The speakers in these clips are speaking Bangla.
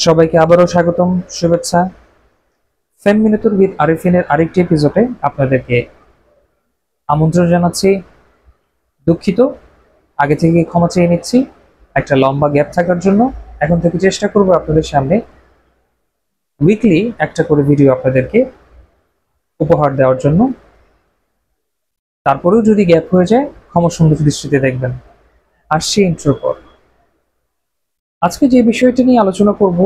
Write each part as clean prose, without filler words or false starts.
সবাইকে আবারও স্বাগতম, শুভেচ্ছা। ফেমিনিটর উইথ আরিফিনের আরেকটি এপিসোডে আপনাদেরকে আমন্ত্রণ জানাচ্ছি। দুঃখিত, আগে থেকে ক্ষমা চেয়ে নিচ্ছি একটা লম্বা গ্যাপ থাকার জন্য। এখন থেকে চেষ্টা করব আপনাদের সামনে উইকলি একটা করে ভিডিও আপনাদেরকে উপহার দেওয়ার জন্য। তারপরেও যদি গ্যাপ হয়ে যায়, ক্ষমা সুন্দর দৃষ্টিতে দেখবেন। আসছি ইন্ট্রোর পর। আজকে যে বিষয়টি নিয়ে আলোচনা করব,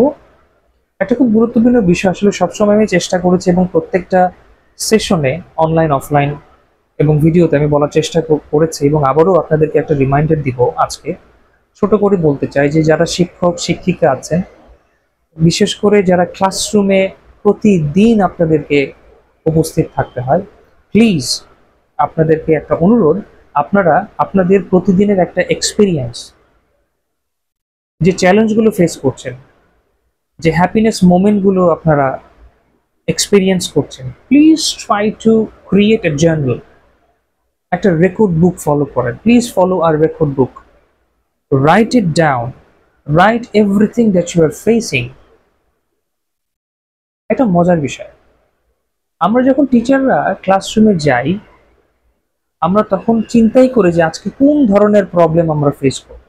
একটা খুব গুরুত্বপূর্ণ বিষয়। আসলে সবসময় আমি চেষ্টা করেছি এবং প্রত্যেকটা সেশনে অনলাইন অফলাইন এবং ভিডিওতে আমি বলার চেষ্টা করেছি এবং আবারও আপনাদেরকে একটা রিমাইন্ডার দিব। আজকে ছোট করে বলতে চাই যে যারা শিক্ষক শিক্ষিকা আছেন, বিশেষ করে যারা ক্লাসরুমে প্রতিদিন আপনাদেরকে উপস্থিত থাকতে হয়, প্লিজ আপনাদেরকে একটা অনুরোধ, আপনারা আপনাদের প্রতিদিনের একটা এক্সপিরিয়েন্স, যে চ্যালেঞ্জগুলো ফেস করছেন, যে হ্যাপিনেস মোমেন্টগুলো আপনারা এক্সপিরিয়েন্স করছেন, please try to create a journal, একটা রেকর্ড বুক ফলো করেন। প্লিজ ফলো আর record book, write it down, write everything that you are facing. একটা মজার বিষয়, আমরা যখন টিচাররা ক্লাসরুমে যাই, আমরা তখন চিন্তাই করি যে আজকে কোন ধরনের প্রবলেম আমরা ফেস করব।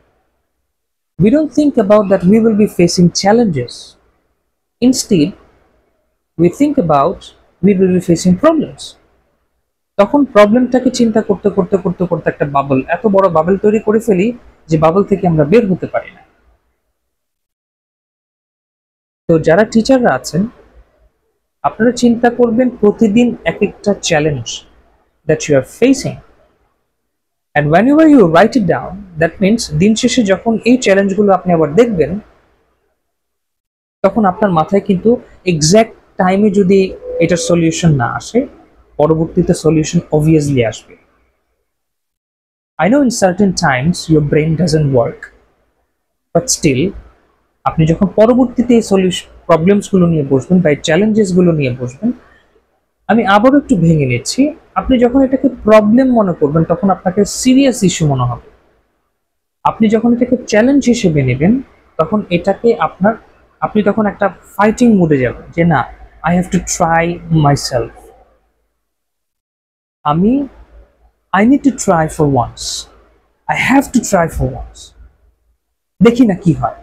We don't think about that we will be facing challenges. Instead, we think about we will be facing problems. তখন প্রবলেমটাকে চিন্তা করতে করতে করতে করতে একটা বাবল, এত বড় বাবল তৈরি করে ফেলি যে বাবল থেকে আমরা বের হতে পারি না। তো যারা টিচাররা আছেন, আপনারা চিন্তা করবেন প্রতিদিন এক একটা challenge that you are facing, and whenever you write it down, that means দিন শেষে যখন এই চ্যালেঞ্জগুলো আপনি আবার দেখবেন, তখন আপনার মাথায় কিন্তু এক্স্যাক্ট টাইমে যদি এটার সলিউশন না আসে, পরবর্তীতে সলিউশন অবভিয়াসলি আসবে। I know in certain times your brain doesn't work, but still আপনি যখন পরবর্তীতে এই সলিউশন প্রবলেমসগুলো নিয়ে বসবেন বা চ্যালেঞ্জেসগুলো নিয়ে বসবেন, আমি আবারও একটু ভেঙে নিচ্ছি। আপনি যখন এটাকে প্রবলেম মনে করবেন, তখন আপনাকে সিরিয়াস ইস্যু মনে হবে। আপনি যখন এটাকে চ্যালেঞ্জ হিসেবে নেবেন, তখন এটাকে আপনি তখন একটা ফাইটিং মুডে যাবেন যে না, I have to try myself. I need to try for once, I have to try for once. দেখি না কি হয়,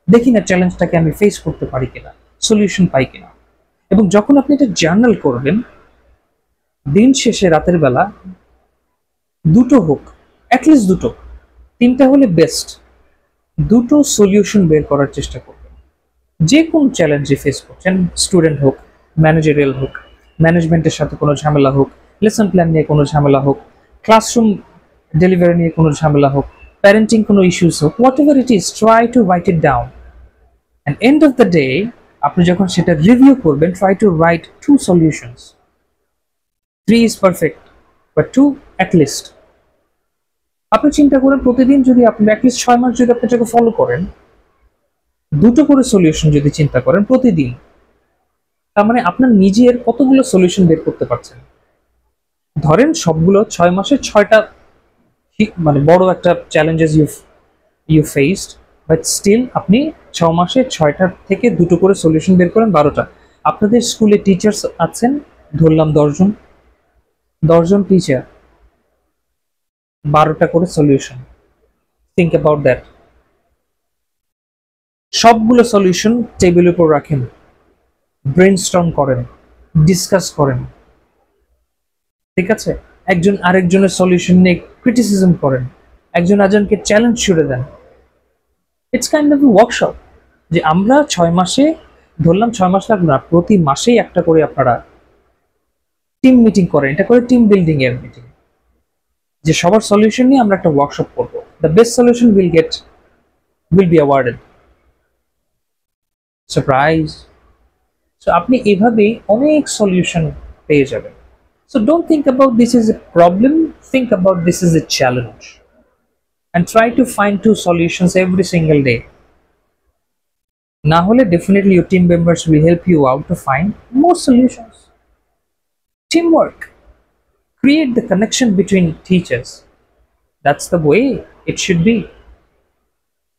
দেখি না চ্যালেঞ্জটাকে আমি ফেস করতে পারি কিনা, সলিউশন পাই কিনা। এবং যখন আপনি এটা জার্নাল করবেন, দিন শেষে রাতের বেলা দুটো হোক, অ্যাটলিস্ট দুটো, তিনটা হলে বেস্ট, দুটো সলিউশন বের করার চেষ্টা করবেন। যে কোনো চ্যালেঞ্জে ফেস করছেন, স্টুডেন্ট হোক, ম্যানেজারিয়াল হোক, ম্যানেজমেন্টের সাথে কোনো ঝামেলা হোক, লেসন প্ল্যান নিয়ে কোনো ঝামেলা হোক, ক্লাসরুম ডেলিভারি নিয়ে কোনো ঝামেলা হোক, প্যারেন্টিং কোনো ইস্যুস হোক, what ever it is, try to right it down. And end of the day আপনি যখন সেটা রিভিউ করবেন, try to right 2 solutions. 3 is perfect, but 2 at least. আপনি চিন্তা করেন প্রতিদিন যদি আপনি অ্যাটলিস্ট 6 মাস যদি আপনি এটাকে ফলো করেন, দুটো করে সলিউশন যদি চিন্তা করেন প্রতিদিন, তার মানে আপনার নিজের কতগুলো সলিউশন বের করতে পারছেন। ধরেন সবগুলো 6 মাসে 6টা মানে বড় একটা challenges you faced, but still আপনি 6 মাসে 6টা থেকে দুটো করে সলিউশন বের করেন 12টা। আপনাদের স্কুলে টিচার্স আছেন ধরলাম 10 জন টিচার, 12টা করে সলিউশন। Think about that. সবগুলো সলিউশন টেবিলের উপর রাখেন, ব্রেইনস্টর্ম করেন, ডিসকাস করেন, ঠিক আছে? একজন আরেকজনের সলিউশন নিয়ে ক্রিটিসিজম করেন, একজন আরেকজনকে চ্যালেঞ্জ ছুড়ে দেন। ইটস কাইন্ড অফ ওয়ার্কশপ, যে আমরা 6 মাসে, ধরলাম 6 মাস লাগবে না, প্রতি মাসেই একটা করে আপনারা টিম মিটিং করেন। এটা করে টিম বিল্ডিং এর মিটিং, যে সবার সলিউশন নিয়ে আমরা একটা ওয়ার্কশপ করব। The best solution will be awarded. Surprise. So আপনি এভাবেই অনেক সলিউশন পেয়ে যাবেন। So don't think about this is a problem, think about this is a challenge, and try to find 2 solutions every single day. Na hole definitely your team members will help you out to find more solutions. Teamwork, create the connection between teachers. That's the way it should be.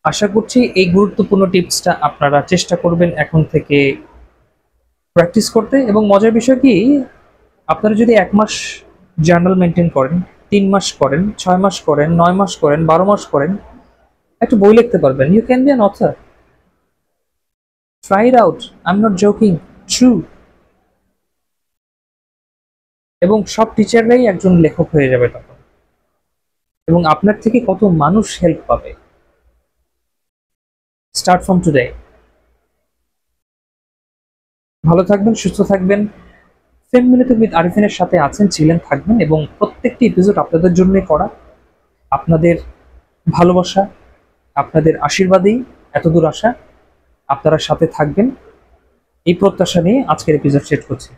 আশা করছি এই গুরুত্বপূর্ণ টিপসটা আপনারা চেষ্টা করবেন এখন থেকে প্র্যাকটিস করতে। এবং মজার বিষয় কি, আপনারা যদি 1 মাস জার্নাল মেনটেন করেন, 3 মাস করেন, 6 মাস করেন, 9 মাস করেন, 12 মাস করেন, একটা বই লিখতে পারবেন। You can be an author. Try it out, I am not joking, true. এবং সব টিচাররাই একজন লেখক হয়ে যাবে তখন, এবং আপনার থেকে কত মানুষ হেল্প পাবে। Start from today. ভালো থাকবেন, সুস্থ থাকবেন। 10 মিনিট উইথ আরিফিনের সাথে আছেন, ছিলেন, থাকবেন, এবং প্রত্যেকটি এপিসোড আপনাদের জন্যই করা। আপনাদের ভালোবাসা, আপনাদের আশীর্বাদেই এতদূর আসা। আপনারা সাথে থাকবেন এই প্রত্যাশা নিয়ে আজকের এপিসোড শেষ করছি।